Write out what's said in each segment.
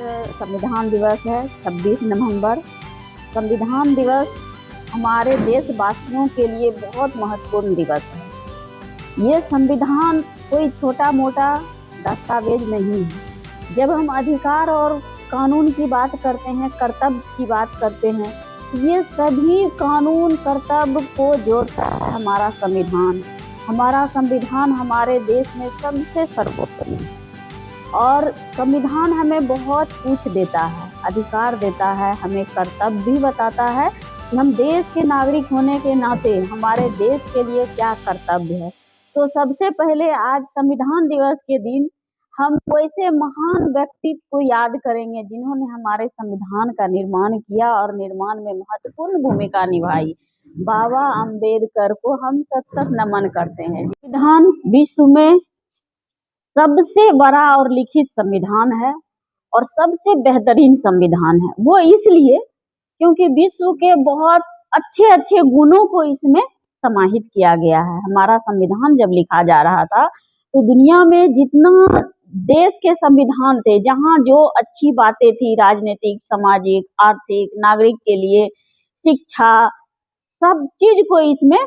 संविधान दिवस है 26 नवंबर। संविधान दिवस हमारे देशवासियों के लिए बहुत महत्वपूर्ण दिवस है। ये संविधान कोई छोटा मोटा दस्तावेज नहीं है। जब हम अधिकार और कानून की बात करते हैं, कर्तव्य की बात करते हैं, ये सभी कानून कर्तव्य को जोड़ता है हमारा संविधान। हमारा संविधान हमारे देश में सबसे सर्वोपरि है और संविधान हमें बहुत कुछ देता है, अधिकार देता है, हमें कर्तव्य भी बताता है कि हम देश के नागरिक होने के नाते हमारे देश के लिए क्या कर्तव्य है। तो सबसे पहले आज संविधान दिवस के दिन हम वैसे महान व्यक्तित्व को याद करेंगे जिन्होंने हमारे संविधान का निर्माण किया और निर्माण में महत्वपूर्ण भूमिका निभाई। बाबा अम्बेडकर को हम सत नमन करते हैं। संविधान विश्व में सबसे बड़ा और लिखित संविधान है और सबसे बेहतरीन संविधान है। वो इसलिए क्योंकि विश्व के बहुत अच्छे अच्छे गुणों को इसमें समाहित किया गया है। हमारा संविधान जब लिखा जा रहा था तो दुनिया में जितना देश के संविधान थे, जहाँ जो अच्छी बातें थी, राजनीतिक, सामाजिक, आर्थिक, नागरिक के लिए, शिक्षा, सब चीज को इसमें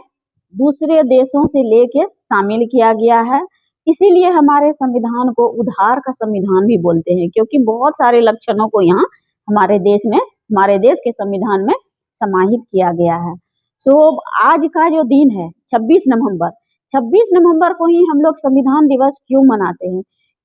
दूसरे देशों से लेके शामिल किया गया है। इसीलिए हमारे संविधान को उधार का संविधान भी बोलते हैं, क्योंकि बहुत सारे लक्षणों को यहाँ हमारे देश के संविधान में समाहित किया गया है। आज का जो दिन है 26 नवंबर को ही हम लोग संविधान दिवस क्यों मनाते हैं?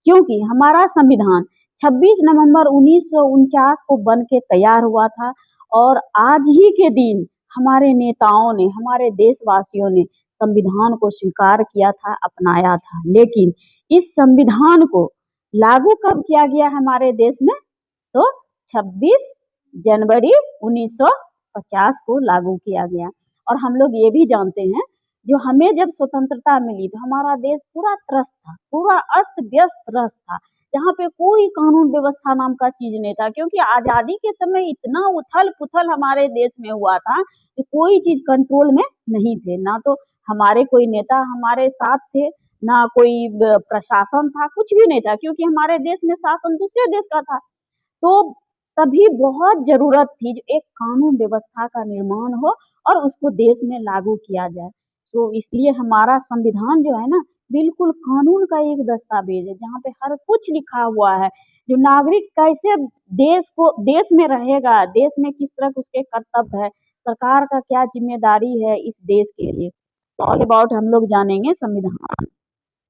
क्योंकि हमारा संविधान 26 नवंबर 1949 को बन के तैयार हुआ था और आज ही के दिन हमारे नेताओं ने, हमारे देशवासियों ने संविधान को स्वीकार किया था, अपनाया था। लेकिन इस संविधान को लागू कब किया गया हमारे देश में? तो 26 जनवरी 1950 को लागू किया गया। और हम लोग ये भी जानते हैं, जो हमें जब स्वतंत्रता मिली तो हमारा देश पूरा त्रस्त था, पूरा अस्त व्यस्त रस्त था, जहाँ पे कोई कानून व्यवस्था नाम का चीज नहीं था। क्योंकि आजादी के समय इतना उथल पुथल हमारे देश में हुआ था कि कोई चीज कंट्रोल में नहीं थे। ना तो हमारे कोई नेता हमारे साथ थे, ना कोई प्रशासन था, कुछ भी नहीं था, क्योंकि हमारे देश में शासन दूसरे देश का था। तो तभी बहुत जरूरत थी जो एक कानून व्यवस्था का निर्माण हो और उसको देश में लागू किया जाए। तो इसलिए हमारा संविधान जो है ना, बिल्कुल कानून का एक दस्तावेज है, जहाँ पे हर कुछ लिखा हुआ है। जो नागरिक कैसे देश में रहेगा, देश में किस तरह उसके कर्तव्य है, सरकार का क्या जिम्मेदारी है इस देश के लिए, ऑल अबाउट हम लोग जानेंगे। संविधान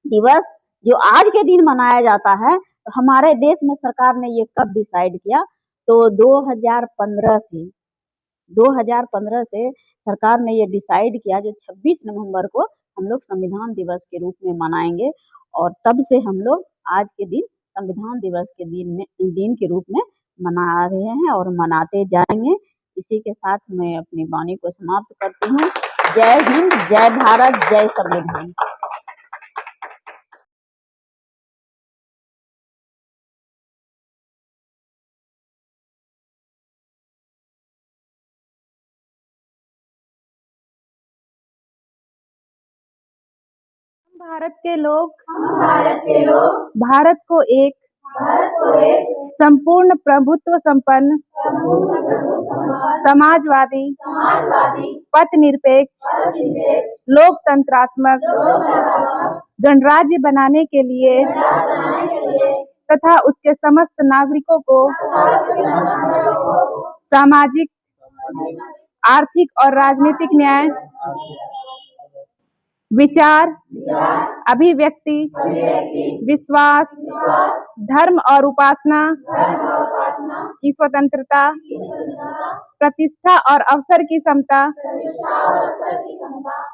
दिवस जो आज के दिन मनाया जाता है, तो हमारे देश में सरकार ने ये कब डिसाइड किया? तो 2015 से सरकार ने ये डिसाइड किया जो 26 नवंबर को हम लोग संविधान दिवस के रूप में मनाएंगे। और तब से हम लोग आज के दिन संविधान दिवस के दिन के रूप में मना रहे हैं और मनाते जाएंगे। इसी के साथ मैं अपनी वाणी को समाप्त करती हूँ। जय हिंद, जय भारत, जय संविधान। भारत के लोग भारत को एक संपूर्ण प्रभुत्व संपन्न समाजवादी पथ निरपेक्ष लोकतंत्रात्मक गणराज्य बनाने के लिए तथा उसके समस्त नागरिकों को सामाजिक, आर्थिक और राजनीतिक न्याय, विचार, अभिव्यक्ति, विश्वास, धर्म और उपासना की स्वतंत्रता, प्रतिष्ठा और अवसर की समता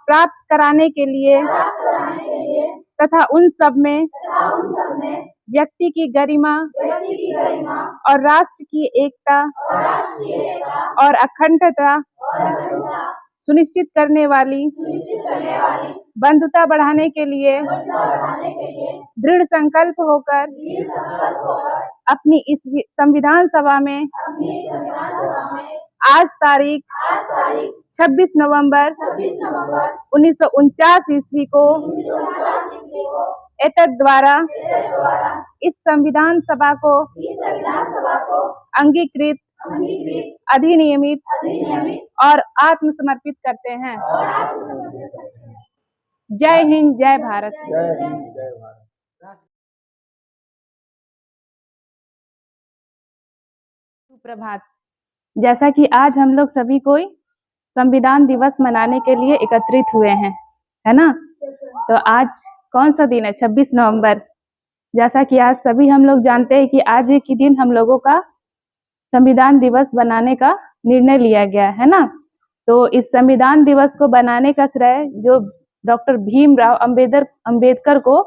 प्राप्त कराने के लिए तथा उन सब में व्यक्ति की गरिमा और राष्ट्र की एकता और अखंडता सुनिश्चित करने वाली बंधुता बढ़ाने के लिए दृढ़ संकल्प होकर अपनी इस संविधान सभा में आज तारीख 26 नवंबर 1949 ईस्वी को एतद्द्वारा इस संविधान सभा को अंगीकृत, अधिनियमित और आत्मसमर्पित करते हैं। जय हिंद, जय भारत। सुप्रभात। जैसा कि आज हम लोग सभी कोई संविधान दिवस मनाने के लिए एकत्रित हुए हैं, है ना। तो आज कौन सा दिन है? 26 नवंबर। जैसा कि आज सभी हम लोग जानते हैं कि आज के दिन हम लोगों का संविधान दिवस बनाने का निर्णय लिया गया है ना। तो इस संविधान दिवस को बनाने का श्रेय जो डॉक्टर भीमराव अंबेडकर को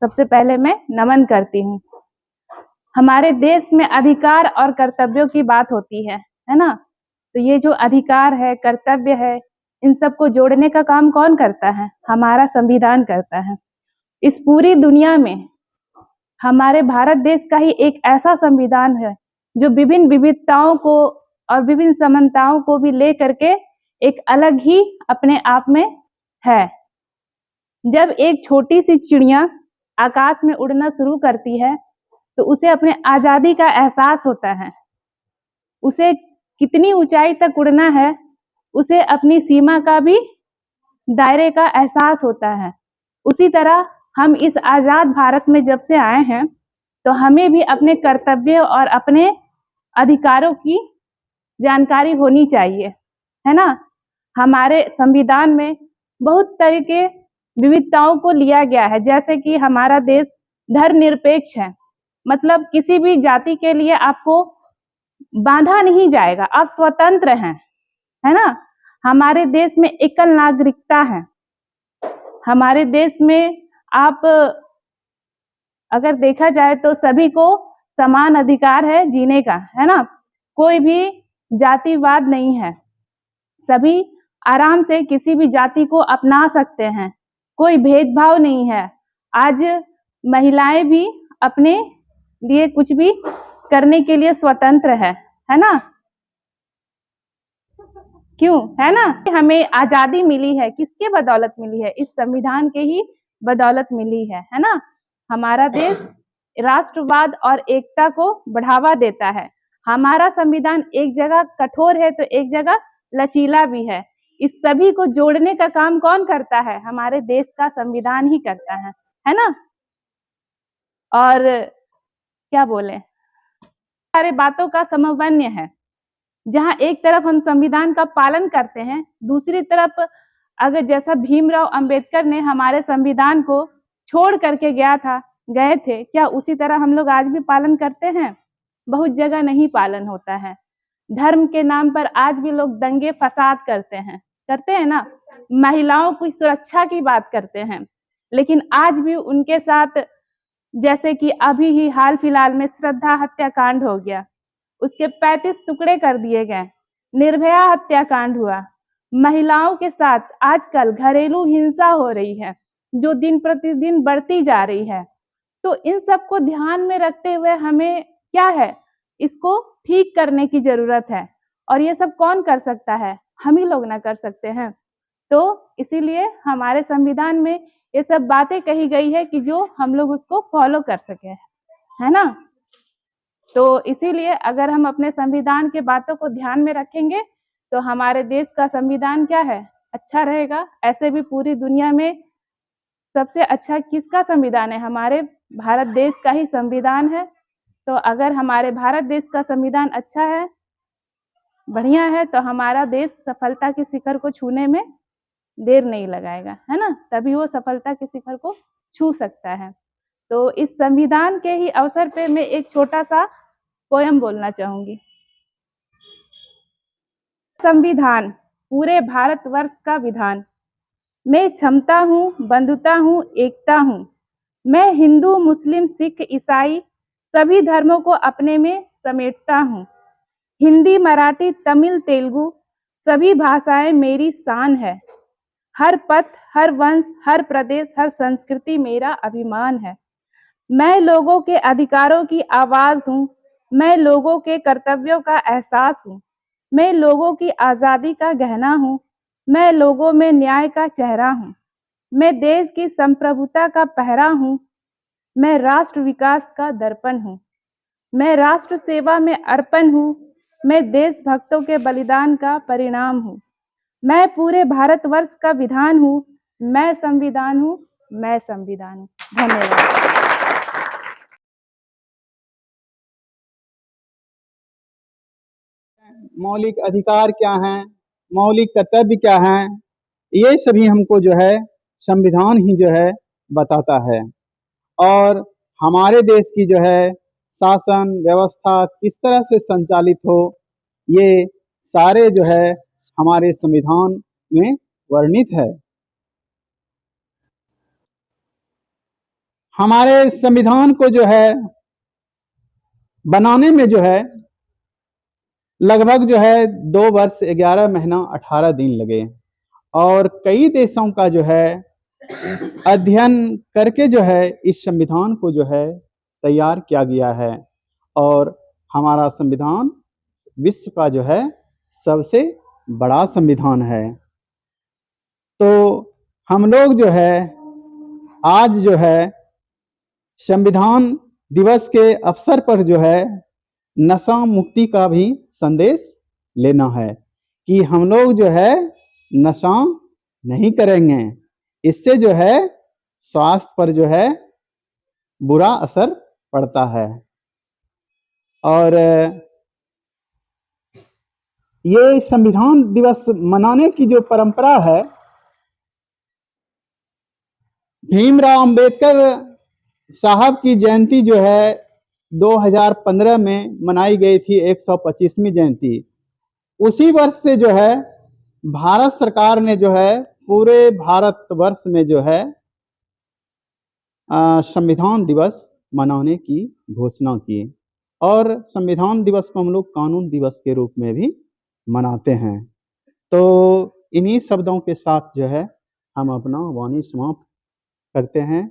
सबसे पहले मैं नमन करती हूँ। हमारे देश में अधिकार और कर्तव्यों की बात होती है ना। तो ये जो अधिकार है, कर्तव्य है, इन सबको जोड़ने का काम कौन करता है? हमारा संविधान करता है। इस पूरी दुनिया में हमारे भारत देश का ही एक ऐसा संविधान है जो विभिन्न विविधताओं को और विभिन्न समानताओं को भी ले करके एक अलग ही अपने आप में है। जब एक छोटी सी चिड़िया आकाश में उड़ना शुरू करती है तो उसे अपने आजादी का एहसास होता है। उसे कितनी ऊंचाई तक उड़ना है, उसे अपनी सीमा का भी दायरे का एहसास होता है। उसी तरह हम इस आजाद भारत में जब से आए हैं तो हमें भी अपने कर्तव्य और अपने अधिकारों की जानकारी होनी चाहिए, है ना। हमारे संविधान में बहुत तरह के विविधताओं को लिया गया है। जैसे कि हमारा देश धर्मनिरपेक्ष है, मतलब किसी भी जाति के लिए आपको बांधा नहीं जाएगा, आप स्वतंत्र हैं, है ना। हमारे देश में एकल नागरिकता है। हमारे देश में आप अगर देखा जाए तो सभी को समान अधिकार है जीने का, है ना। कोई भी जातिवाद नहीं है, सभी आराम से किसी भी जाति को अपना सकते हैं, कोई भेदभाव नहीं है। आज महिलाएं भी अपने लिए कुछ भी करने के लिए स्वतंत्र है ना। क्यों, है ना। हमें आजादी मिली है, किसके बदौलत मिली है? इस संविधान के ही बदौलत मिली है ना। हमारा देश राष्ट्रवाद और एकता को बढ़ावा देता है। हमारा संविधान एक जगह कठोर है तो एक जगह लचीला भी है। इस सभी को जोड़ने का काम कौन करता है? हमारे देश का संविधान ही करता है ना। और क्या बोले, सारे बातों का समन्वय है। जहां एक तरफ हम संविधान का पालन करते हैं, दूसरी तरफ अगर जैसा भीमराव अंबेडकर ने हमारे संविधान को छोड़ करके गए थे, क्या उसी तरह हम लोग आज भी पालन करते हैं? बहुत जगह नहीं पालन होता है। धर्म के नाम पर आज भी लोग दंगे फसाद करते हैं ना। महिलाओं की सुरक्षा की बात करते हैं, लेकिन आज भी उनके साथ, जैसे कि अभी ही हाल फिलहाल में श्रद्धा हत्याकांड हो गया, उसके 35 टुकड़े कर दिए गए। निर्भया हत्याकांड हुआ। महिलाओं के साथ आजकल घरेलू हिंसा हो रही है जो दिन प्रतिदिन बढ़ती जा रही है। तो इन सब को ध्यान में रखते हुए हमें क्या है, इसको ठीक करने की जरूरत है। और ये सब कौन कर सकता है? हम ही लोग ना कर सकते हैं। तो इसीलिए हमारे संविधान में ये सब बातें कही गई है कि जो हम लोग उसको फॉलो कर सके, है ना। तो इसीलिए अगर हम अपने संविधान के बातों को ध्यान में रखेंगे तो हमारे देश का संविधान क्या है, अच्छा रहेगा। ऐसे भी पूरी दुनिया में सबसे अच्छा किसका संविधान है? हमारे भारत देश का ही संविधान है। तो अगर हमारे भारत देश का संविधान अच्छा है, बढ़िया है, तो हमारा देश सफलता के शिखर को छूने में देर नहीं लगाएगा, है ना। तभी वो सफलता के शिखर को छू सकता है। तो इस संविधान के ही अवसर पे मैं एक छोटा सा पोयम बोलना चाहूंगी। संविधान पूरे भारतवर्ष का विधान, मैं क्षमता हूँ, बंधुता हूँ, एकता हूँ। मैं हिंदू, मुस्लिम, सिख, ईसाई सभी धर्मों को अपने में समेटता हूँ। हिंदी, मराठी, तमिल, तेलुगु सभी भाषाएं मेरी शान है। हर पथ, हर वंश, हर प्रदेश, हर संस्कृति मेरा अभिमान है। मैं लोगों के अधिकारों की आवाज हूँ। मैं लोगों के कर्तव्यों का एहसास हूँ। मैं लोगों की आजादी का गहना हूँ। मैं लोगों में न्याय का चेहरा हूँ। मैं देश की संप्रभुता का पहरा हूँ। मैं राष्ट्र विकास का दर्पण हूँ। मैं राष्ट्र सेवा में अर्पण हूँ। मैं देशभक्तों के बलिदान का परिणाम हूँ। मैं पूरे भारतवर्ष का विधान हूँ। मैं संविधान हूँ। मैं संविधान हूँ। धन्यवाद। मौलिक अधिकार क्या हैं, मौलिक कर्तव्य क्या हैं, ये सभी हमको जो है संविधान ही जो है बताता है। और हमारे देश की जो है शासन व्यवस्था किस तरह से संचालित हो, ये सारे जो है हमारे संविधान में वर्णित है। हमारे संविधान को जो है बनाने में जो है लगभग जो है 2 वर्ष 11 महीना 18 दिन लगे और कई देशों का जो है अध्ययन करके जो है इस संविधान को जो है तैयार किया गया है। और हमारा संविधान विश्व का जो है सबसे बड़ा संविधान है। तो हम लोग जो है आज जो है संविधान दिवस के अवसर पर जो है नशा मुक्ति का भी संदेश लेना है कि हम लोग जो है नशा नहीं करेंगे, इससे जो है स्वास्थ्य पर जो है बुरा असर पड़ता है। और ये संविधान दिवस मनाने की जो परंपरा है, भीमराव अंबेडकर साहब की जयंती जो है 2015 में मनाई गई थी 125वीं जयंती। उसी वर्ष से जो है भारत सरकार ने जो है पूरे भारतवर्ष में जो है संविधान दिवस मनाने की घोषणा की और संविधान दिवस को हम लोग कानून दिवस के रूप में भी मनाते हैं। तो इन्हीं शब्दों के साथ जो है हम अपना वाणी समाप्त करते हैं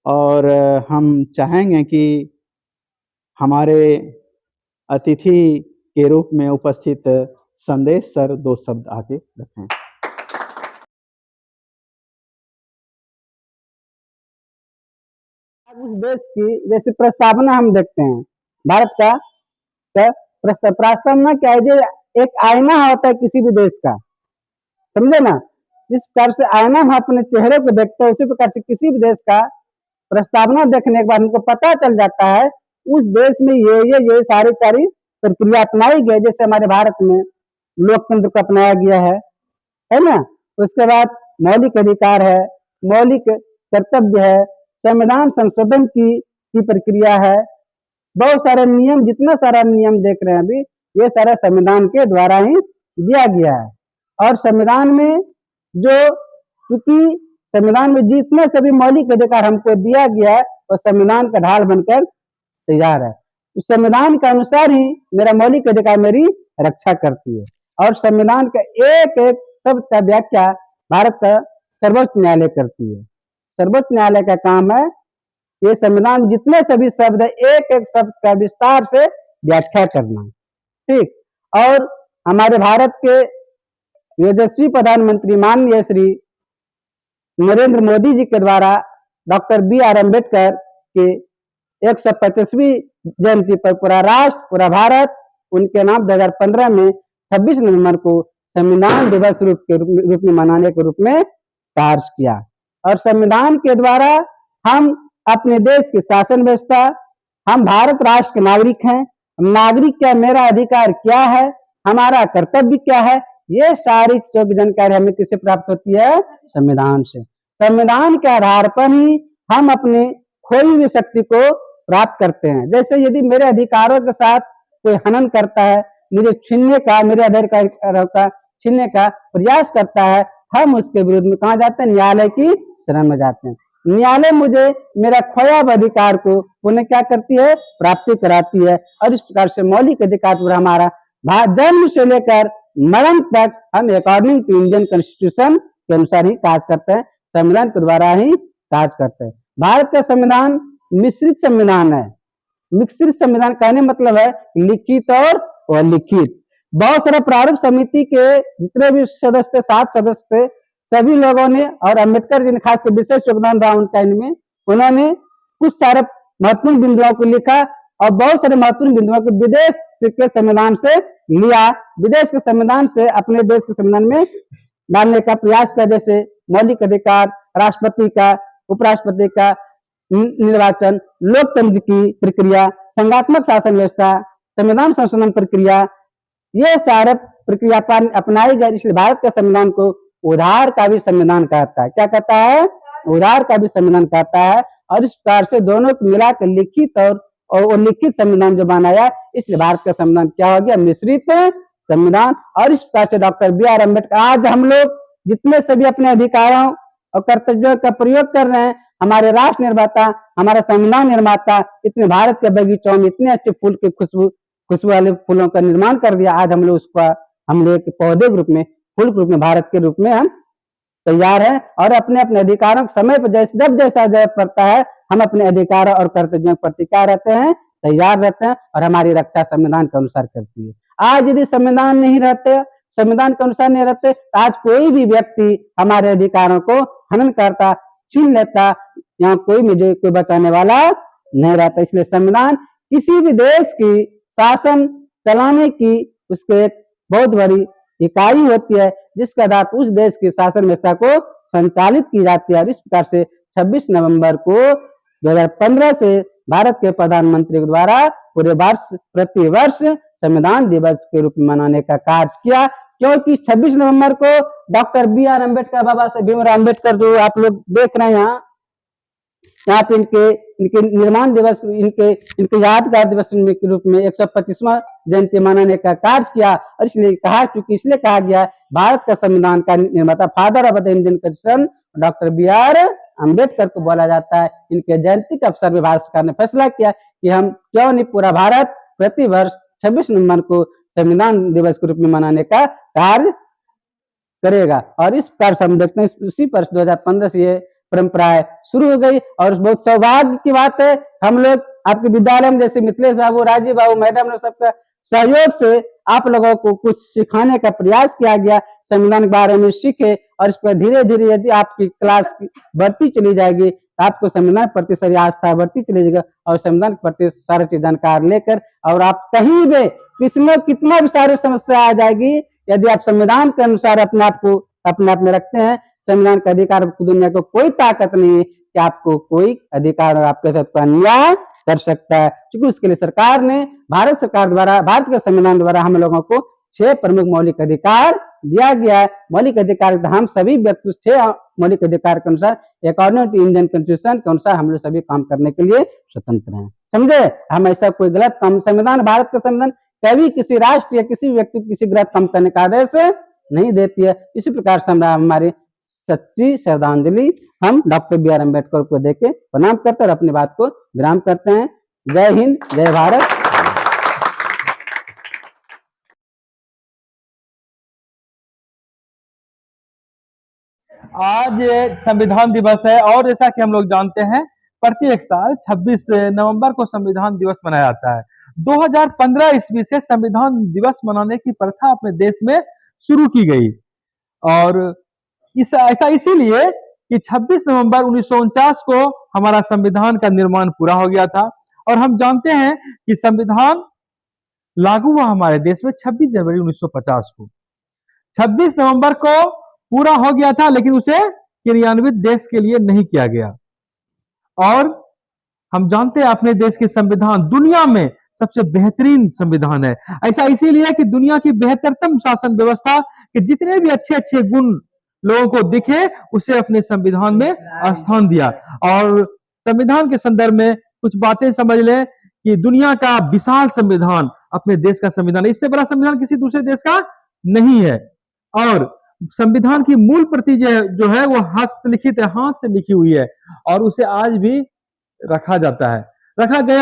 और हम चाहेंगे कि हमारे अतिथि के रूप में उपस्थित संदेश सर 2 शब्द आगे रखें। उस देश की जैसे प्रस्तावना हम देखते हैं भारत का, प्रस्तावना क्या है, जो एक आईना होता है किसी भी देश का, समझे ना। जिस प्रकार से आईना हम अपने चेहरे को देखते हैं, उसी प्रकार से किसी भी देश का प्रस्तावना देखने के बाद हमको पता चल जाता है उस देश में ये सारी प्रक्रिया अपनाई गई। जैसे हमारे भारत में लोकतंत्र को अपनाया गया है ना। उसके बाद मौलिक अधिकार है, मौलिक कर्तव्य है, संविधान संशोधन की प्रक्रिया है, बहुत सारे नियम, जितना सारा नियम देख रहे हैं अभी, ये सारा संविधान के द्वारा ही दिया गया है। और संविधान में जो, क्योंकि संविधान में जितने सभी मौलिक अधिकार हमको दिया गया है वो संविधान का ढाल बनकर तैयार है। उस संविधान के अनुसार ही मेरा मौलिक अधिकार मेरी रक्षा करती है। और संविधान का एक एक शब्द का व्याख्या भारत का सर्वोच्च न्यायालय करती है। सर्वोच्च न्यायालय का काम है ये संविधान जितने सभी शब्द है एक एक शब्द का विस्तार से व्याख्या करना, ठीक। और हमारे भारत के यशस्वी प्रधानमंत्री माननीय श्री नरेंद्र मोदी जी के द्वारा डॉक्टर BR अम्बेडकर के 125वीं जयंती पर पूरा राष्ट्र, पूरा भारत उनके नाम 2015 में 26 नवंबर को संविधान दिवस रूप में मनाने के रूप में कार्य किया। और संविधान के द्वारा हम अपने देश की शासन व्यवस्था, हम भारत राष्ट्र के नागरिक हैं, नागरिक क्या, मेरा अधिकार क्या है, हमारा कर्तव्य क्या है, ये सारी जानकारी हमें किससे प्राप्त होती है? संविधान से। संविधान के आधार पर ही हम अपने खोई हुई शक्ति को प्राप्त करते हैं। जैसे यदि मेरे अधिकारों के साथ कोई हनन करता है, मुझे छीनने का, मेरे अधिकारों का छीनने का प्रयास करता है, हम उसके विरुद्ध में कहाँ जाते हैं? न्यायालय की शरण में जाते हैं। न्यायालय मुझे मेरा खोया हुआ अधिकार को पुनः क्या करती है? प्राप्ति कराती है। और इस प्रकार से मौलिक अधिकार पर हमारा जन्म से लेकर मरण तक हम अकॉर्डिंग टू इंडियन कॉन्स्टिट्यूशन के अनुसार ही कार्य करते हैं, संविधान के द्वारा ही कार्य करते हैं। भारत का संविधान मिश्रित संविधान है। मिश्रित संविधान कहने मतलब है लिखित और अलिखित। बहुत सारा प्रारूप समिति के जितने भी सदस्य थे, 7 सदस्य थे, सभी लोगों ने, और अम्बेडकर जी ने खासकर विशेष योगदान रहा उनका इनमें, उन्होंने कुछ सारे महत्वपूर्ण बिंदुओं को लिखा और बहुत सारे महत्वपूर्ण बिंदुओं को विदेश के संविधान से लिया, विदेश के संविधान से अपने देश के संविधान में डालने का प्रयास किया। जैसे मौलिक अधिकार, राष्ट्रपति का, उपराष्ट्रपति का निर्वाचन, लोकतंत्र की प्रक्रिया, संघात्मक शासन व्यवस्था, संविधान संशोधन प्रक्रिया, ये सारे प्रक्रिया अपनाई गई। इसलिए भारत के संविधान को उधार का भी संविधान कहता है। क्या कहता है? उधार का भी संविधान कहता है। और इस प्रकार से दोनों को मिलाकर लिखित और लिखित संविधान जो बनाया, इसलिए भारत का संविधान क्या हो गया? मिश्रित संविधान। और इस प्रकार से डॉक्टर B.R. अम्बेडकर, आज हम लोग जितने सभी अपने अधिकारों और कर्तव्यों का प्रयोग कर रहे हैं, हमारे राष्ट्र निर्माता, हमारा संविधान निर्माता इतने भारत के बगीचों में इतने अच्छे फूल की खुशबू वाले फूलों का निर्माण कर दिया। आज हम लोग उसका एक पौधे के रूप में, फूल के रूप में, भारत के रूप में हम तैयार है। और अपने अपने अधिकारों के समय पर जब जैसा जरूरत पड़ता है, हम अपने अधिकारों और कर्तव्यों के प्रति क्या रहते हैं? तैयार रहते हैं। और हमारी रक्षा संविधान के अनुसार करती है। आज यदि संविधान नहीं रहते, संविधान के अनुसार नहीं रहते, तो आज कोई भी व्यक्ति हमारे अधिकारों को हनन करता, छीन लेता, यहाँ कोई मुझे कोई बचाने वाला नहीं रहता। इसलिए संविधान किसी भी देश की शासन चलाने की उसके एक बहुत बड़ी इकाई होती है, जिसके आधार पर उस देश की शासन व्यवस्था को संचालित की जाती है। और इस प्रकार से 26 नवंबर को 2015 से भारत के प्रधानमंत्री के द्वारा पूरे वर्ष प्रति वर्ष संविधान दिवस के रूप में मनाने का कार्य किया। क्योंकि 26 नवंबर को डॉक्टर B.R. अम्बेडकर, बाबा साहेब भीमराव अम्बेडकर जो आप लोग देख रहे हैं यहाँ पे इनके निर्माण दिवस, इनके यादगार दिवस के रूप में 125वां जयंती मनाने का कार्य किया। और इसलिए कहा गया भारत का संविधान का निर्माता, father of the Indian constitution, doctor B.R. Ambedkar को बोला जाता है। इनके जयंती के अवसर पर भारत सरकार ने फैसला किया कि हम क्यों नहीं पूरा भारत प्रति वर्ष 26 नवंबर को संविधान दिवस के रूप में मनाने का कार्य करेगा। और इस प्रकार से हम देखते हैं उसी पर 2015 से ये परंपराएं शुरू हो गई। और बहुत सौभाग्य की बात है, हम लोग आपके विद्यालय में जैसे मिथिलेश बाबू, राजीव बाबू, मैडम ने सबका सहयोग से आप लोगों को कुछ सिखाने का प्रयास किया गया। संविधान के बारे में सीखे। और इस पर धीरे धीरे यदि आपकी क्लास बढ़ती चली जाएगी, आपको संविधान के प्रति सारी आस्था बढ़ती चली जाएगी और संविधान के प्रति सारी चीज जानकारी लेकर, और आप कहीं भी किसमें कितना भी सारी समस्या आ जाएगी, यदि आप संविधान के अनुसार अपने आप में रखते हैं, संविधान का अधिकार दुनिया को कोई ताकत नहीं है कि आपको कोई अधिकार और आपके साथ अन्याय कर सकता है। क्योंकि उसके लिए सरकार ने, भारत सरकार द्वारा, भारत के संविधान द्वारा हम लोगों को 6 प्रमुख मौलिक अधिकार दिया गया है। मौलिक अधिकार हम सभी व्यक्ति 6 मौलिक अधिकार के अनुसार, अकॉर्डिंग टू इंडियन कॉन्स्टिट्यूशन के अनुसार हम लोग सभी काम करने के लिए स्वतंत्र हैं। समझे? हम ऐसा कोई गलत काम, संविधान, भारत का संविधान कभी किसी राष्ट्र या किसी व्यक्ति को किसी गलत काम करने का आदेश नहीं देती है। इसी प्रकार से हमारी सच्ची श्रद्धांजलि हम डॉक्टर B.R. अम्बेडकर को देके प्रणाम करते हैं और अपनी बात को विराम करते हैं। जय हिंद, जय भारत। आज संविधान दिवस है और जैसा कि हम लोग जानते हैं प्रत्येक साल 26 नवंबर को संविधान दिवस मनाया जाता है। 2015 ईस्वी से संविधान दिवस मनाने की प्रथा अपने देश में शुरू की गई। और ऐसा इसीलिए कि 26 नवंबर 1949 को हमारा संविधान का निर्माण पूरा हो गया था। और हम जानते हैं कि संविधान लागू हुआ हमारे देश में 26 जनवरी 1950 को। 26 नवंबर को पूरा हो गया था, लेकिन उसे क्रियान्वित देश के लिए नहीं किया गया। और हम जानते हैं अपने देश के संविधान दुनिया में सबसे बेहतरीन संविधान है। ऐसा इसीलिए कि दुनिया की बेहतरतम शासन व्यवस्था के जितने भी अच्छे अच्छे गुण लोगों को दिखे, उसे अपने संविधान में स्थान दिया। और संविधान के संदर्भ में कुछ बातें समझ लें कि दुनिया का विशाल संविधान अपने देश का संविधान है। इससे बड़ा संविधान किसी दूसरे देश का नहीं है। और संविधान की मूल प्रति जो है वो हस्तलिखित है, हाथ से लिखी हुई है और उसे आज भी रखा जाता है, रखा गया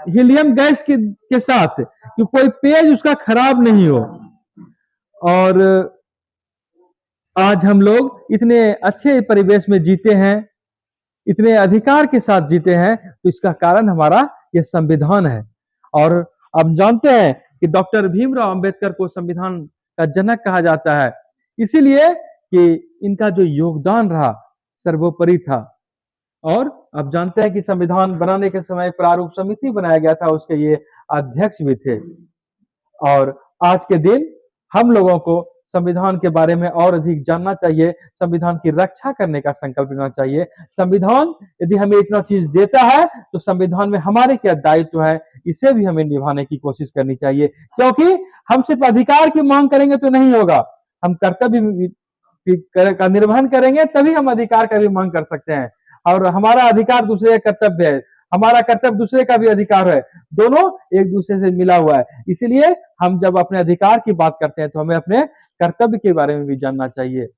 हीलियम गैस के साथ कि कोई पेज उसका खराब नहीं हो। और आज हम लोग इतने अच्छे परिवेश में जीते हैं, इतने अधिकार के साथ जीते हैं, तो इसका कारण हमारा यह संविधान है। और अब जानते हैं कि डॉक्टर भीमराव अंबेडकर को संविधान का जनक कहा जाता है, इसीलिए कि इनका जो योगदान रहा सर्वोपरि था। और आप जानते हैं कि संविधान बनाने के समय प्रारूप समिति बनाया गया था, उसके ये अध्यक्ष भी थे। और आज के दिन हम लोगों को संविधान के बारे में और अधिक जानना चाहिए, संविधान की रक्षा करने का संकल्प लेना चाहिए। संविधान यदि हमें इतना चीज देता है तो संविधान में हमारे क्या दायित्व है, इसे भी हमें निभाने की कोशिश करनी चाहिए, क्योंकि हम सिर्फ अधिकार की मांग करेंगे तो नहीं होगा, हम कर्तव्य का निर्वहन करेंगे तभी हम अधिकार का भी मांग कर सकते हैं। और हमारा अधिकार दूसरे का कर्तव्य है, हमारा कर्तव्य दूसरे का भी अधिकार है, दोनों एक दूसरे से मिला हुआ है। इसीलिए हम जब अपने अधिकार की बात करते हैं तो हमें अपने कर्तव्य के बारे में भी जानना चाहिए।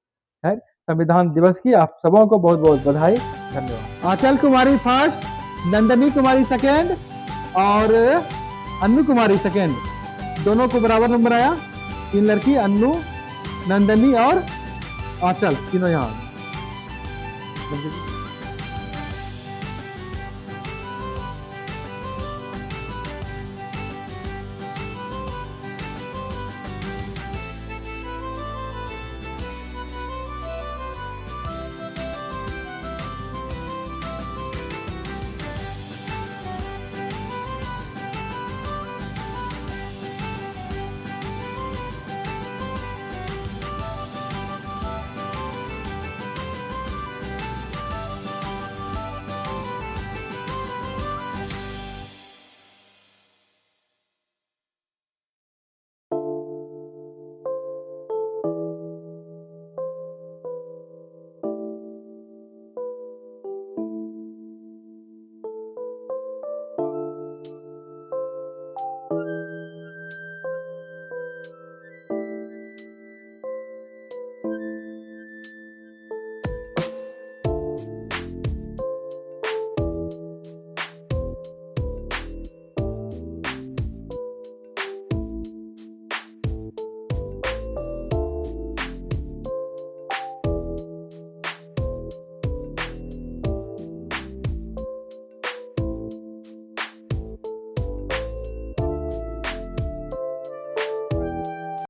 है संविधान दिवस की आप सबों को बहुत बहुत बधाई, धन्यवाद। आंचल कुमारी फर्स्ट, नंदनी कुमारी सेकेंड और अन्नू कुमारी सेकेंड, दोनों को बराबर नंबर आया। 3 लड़की, अन्नू, नंदनी और आंचल, तीनों यहाँ।